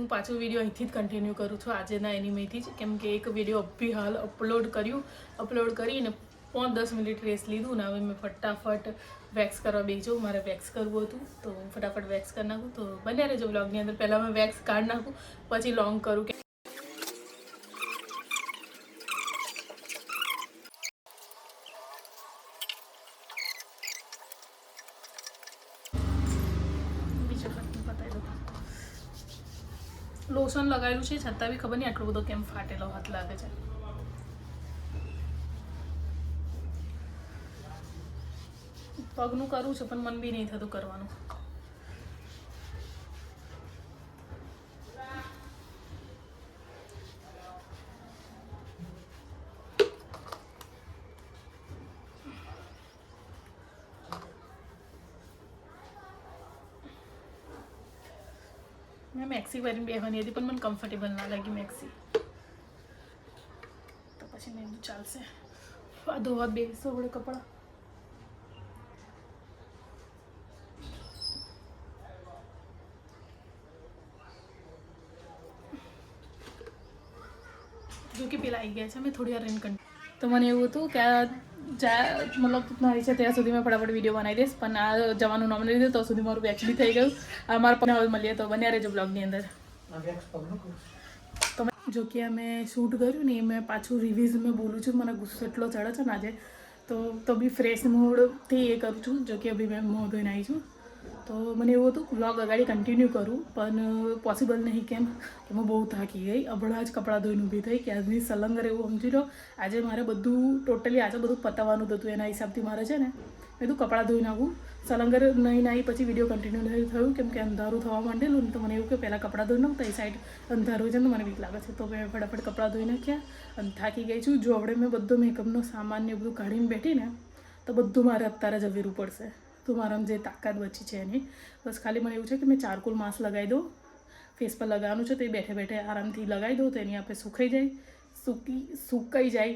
હું પાછું વિડીયો અહીંથી જ કન્ટિન્યુ કરું છું આજના એનિમેથી જ, કેમ કે એક વિડીયો બી હાલ અપલોડ કરીને 5-10 મિનિટ રેસ્ટ લીધું ને હવે મેં ફટાફટ વેક્સ કરવા બેસું. મારે વેક્સ કરવું હતું તો હું ફટાફટ વેક્સ કરી નાખું. તો બન્યા રહેજો બ્લોગની અંદર. પહેલાં મેં વેક્સ કાઢી નાખું પછી લોંગ કરું. લોશન લગાવ્યું છે છતાં બી ખબર નહીં આટલો બધો કેમ ફાટેલો હાથ લાગે છે. પગનું કરવું છે પણ મન બી નહીં થતું કરવાનું. મેં મેક્સી પહેરીને બેસવાની હતી પણ મને કમ્ફર્ટેબલ ના લાગી મેક્સી, તો પછી મેં ચાલશે આ ધોવા બેસો વડે કપડાં. જો કે પેલા આવી ગયા છે, મેં થોડી વાર રેન કરી. તો મને એવું હતું કે આ મતલબ મારી છે ત્યાં સુધી મેં ફટાફટ વિડીયો બનાવી દઈશ, પણ આ જવાનું નામ નહીં દીધું તો સુધી મારું વેક્સ બી થઈ ગયું. મારા પપ્પાને હવે મળીએ તો બન્યા રહેજો બ્લોગની અંદર. તો જો કે અમે શૂટ કર્યું ને એ મેં પાછું રિવ્યુઝ મેં બોલું છું, મને ગુસ્સો એટલો ચડે છે ને આજે તો બી ફ્રેશ મૂડથી એ કરું છું. જો કે અભી મેં મોં ધોઈને આવી છું તો મને એવું હતું વ્લોગ અગાડી કન્ટિન્યુ કરું પણ પોસિબલ નહીં. કેમ કે હું બહુ થાકી ગઈ. હમણાં જ કપડાં ધોઈને ઊભી થઈ કે આજની સલંગર એવું સમજી લો. આજે મારે બધું ટોટલી આજે બધું પતાવવાનું હતું એના હિસાબથી મારે છે ને મેં તું કપડાં ધોઈ નાખું. સલંગર નહીં આવી પછી વિડીયો કન્ટિન્યુ નહીં થયું કેમ કે અંધારું થવા માંડેલું ને તો મને એવું કે પહેલાં કપડાં ધોઈ નાખું તો એ સાઈડ અંધારું છે ને મને બીક લાગે છે. તો મેં ફટાફટ કપડાં ધોઈ નાખ્યા અને થાકી ગઈ છું. જો આપણે મેં બધો મેકઅપનો સામાન ને બધું કાઢીને બેઠી ને તો બધું મારે અત્યારે જ અવેરું પડશે. તો મારામાં જે તાકાત બચી છે એની બસ ખાલી મને એવું છે કે મેં ચારકોલ માસ્ક લગાવી દઉં. ફેસ પર લગાવવાનું છે તો એ બેઠે બેઠે આરામથી લગાવી દઉં તો એની આપણે સુકાઈ જાય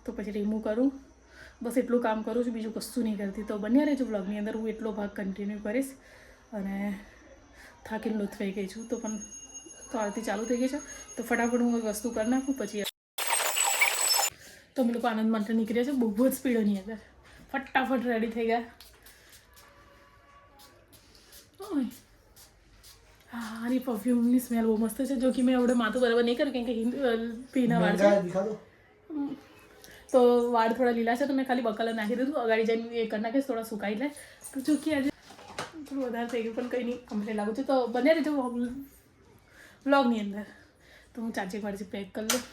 તો પછી રિમૂવ કરું. બસ એટલું કામ કરું છું, બીજું કશું નહીં કરતી. તો બન્યા રહેજો વ્લોગની અંદર. હું એટલો ભાગ કન્ટિન્યુ કરીશ અને થાકીને લૂંથવાઈ ગઈ છું તો પણ તો આરતી ચાલુ થઈ ગઈ છે તો ફટાફટ હું વસ્તુ કરી નાખું પછી. તો અમે લોકો આનંદ માટે નીકળ્યા છે બહુ જ સ્પીડની અંદર. ફટાફટ રેડી થઈ ગયા. હા આની પરફ્યુમની સ્મેલ બહુ મસ્ત છે. જો કે મેં આવડે માથું બરાબર નહીં કર્યું કેમ કે ભીના વાળ છે તો વાળ થોડા લીલા છે તો મેં ખાલી બકલ નાખી દીધું. અગાડી જઈને એ કરી નાખીશ થોડા સુકાઈ લે. તો જો કે આજે થોડું વધારે થઈ ગયું પણ કંઈ નહીં કમ્પ્લેટ લાગુ છે. તો બને રહેજો વ્લોગની અંદર. તો હું ચાર્જિંગ વાળી પેક કરી લઉં.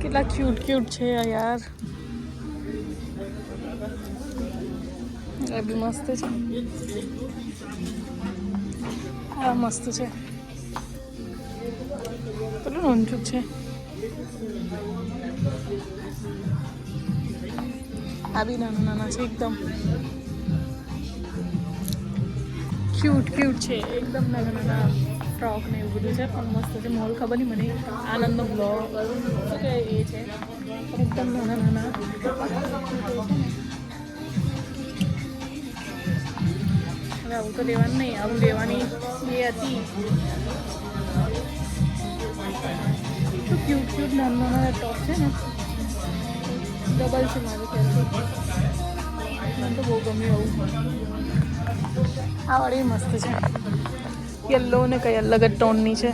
કેટલા ક્यूट છે યાર. એ બી મસ્ત છે. આ મસ્ત છે. પેલું નોનચુક છે. આ બી નાના નાના છે એકદમ ક્यूट છે એકદમ નાના નાના ફ્રોક ને એવું બધું છે પણ મસ્ત છે. મોલ ખબર નહીં મને આનંદનો બ્લોગ શું કે એ છે એકદમ નાના નાના. હવે આવું તો લેવાનું નહીં, આવું લેવાની એ હતી તો ક્यूट નાના નાના ટોપ છે ને ડબલ છે મારું ખ્યાલથી. મને તો બહુ ગમ્યું આવું. આ વાળી મસ્ત છે. યલો ને કઈ અલગ જ ટોનની છે.